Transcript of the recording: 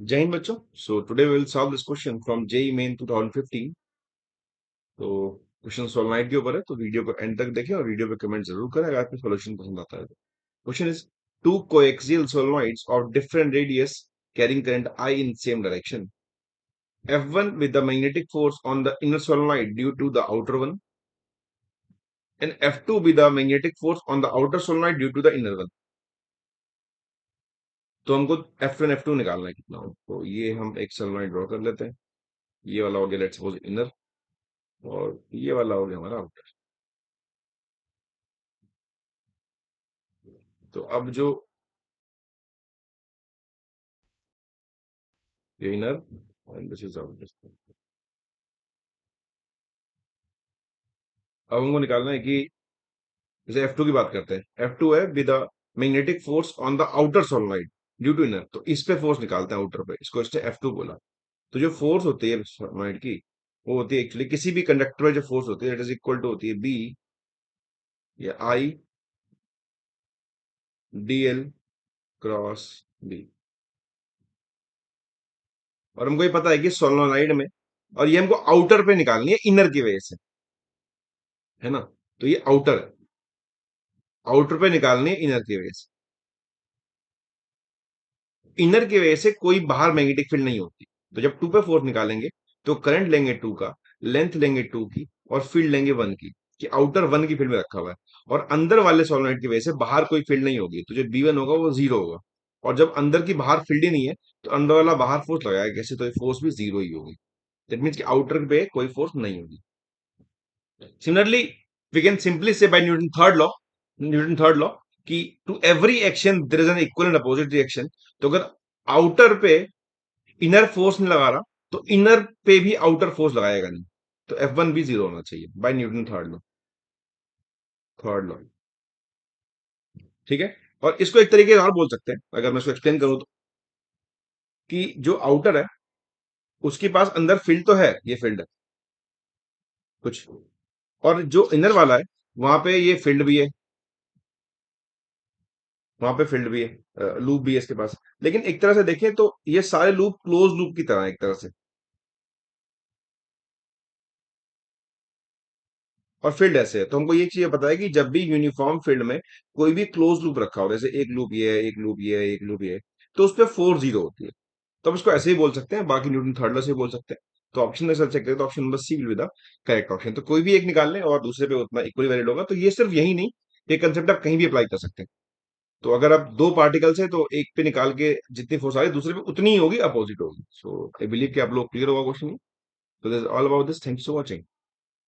जय हिंद बच्चों। So today we will solve this question from JEE Main 2015। तो question सोलनाइट के ऊपर है, तो वीडियो को एंड तक देखें और वीडियो पे कमेंट जरूर करें अगर आपको सॉल्यूशन पसंद आता है तो। Question is two coaxial solenoids of different radius carrying current I in same direction. F1 with the magnetic force on the inner solenoid due to the outer one, and F2 with the magnetic force on the outer solenoid due to the inner one. तो हमको F1 F2 निकालना है कितना हो। तो ये हम एक सोलेनोइड ड्रॉ कर लेते हैं। ये वाला हो गया लेट्स सपोज इनर, और ये वाला हो गया हमारा आउटर। तो अब जो ये inner and this is outer, अब हमको निकालना है कि जैसे F2 की बात करते हैं। F2 है with magnetic force on the outer solenoid due to inner, तो इस पे फोर्स निकालते हैं आउटर पे, इसको इसने F2 बोला। तो जो फोर्स होती है सोलेनोइड की, वो होती है एक्चुअली किसी भी कंडक्टर में जो फोर्स होती है, दैट इज इक्वल टू होती है बी या I D L cross B. और हमको ये पता है कि सोलेनोइड में, और ये हमको आउटर पे निकालनी है इनर की वजह से, है ना। तो ये आउटर है, आउटर पे निकालनी है इनर की वजह से। इनर की वजह से कोई बाहर मैग्नेटिक फील्ड नहीं होती। तो जब टू पे फोर्स निकालेंगे तो करंट लेंगे टू का, लेंथ लेंगे टू की, और फील्ड लेंगे वन की, कि आउटर वन की फील्ड में रखा हुआ है। और अंदर वाले सोलेनोइड की वजह से बाहर कोई फील्ड नहीं होगी, तो जो बी वन होगा वो जीरो होगा। और जब अंदर की बाहर फील्ड ही नहीं है, तो अंदर वाला बाहर फोर्स लगाया कैसे, तो फोर्स भी जीरो ही होगी। दैट मीन्स कि आउटर पे कोई फोर्स नहीं होगी। Similarly we can simply say by Newton third law, कि to every action there is an equal and opposite reaction. तो अगर आउटर पे इनर फोर्स नहीं लगा रहा, तो इनर पे भी आउटर फोर्स लगाएगा नहीं। तो F1 भी जीरो होना चाहिए बाय न्यूटन थर्ड लॉ। ठीक है। और इसको एक तरीके से और बोल सकते हैं, अगर मैं इसको एक्सप्लेन करूं तो, कि जो आउटर है उसके पास अंदर फील्ड तो है, ये फील्ड है कुछ, और जो इनर वाला है वहां पे ये फील्ड भी है, वहां पे फील्ड भी है, लूप भी है इसके पास। लेकिन एक तरह से देखें तो ये सारे लूप क्लोज लूप की तरह है एक तरह से। और फील्ड ऐसे है, तो हमको ये चीज पता है कि जब भी यूनिफॉर्म फील्ड में कोई भी क्लोज लूप रखा हो, जैसे एक लूप ये है, एक लूप ये है, एक लूप ये है, तो उस पर फोर्स जीरो होती है। तो हम इसको ऐसे ही बोल सकते हैं, बाकी न्यूटन थर्ड लॉ से बोल सकते हैं। तो ऑप्शन में चेक करें तो option number C will be the correct option. तो कोई भी एक निकाल लें और दूसरे पे उतना इक्वली वैलिड होगा। तो ये सिर्फ यही नहीं, ये कंसेप्ट आप कहीं भी अप्लाई कर सकते हैं। तो अगर आप दो पार्टिकल्स है तो एक पे निकाल के जितनी फोर्स आ रही है दूसरे पे उतनी ही होगी, अपोजिट होगी। सो आई बिलीव कि आप लोग क्लियर होगा क्वेश्चन। तो this all about this, thanks for watching.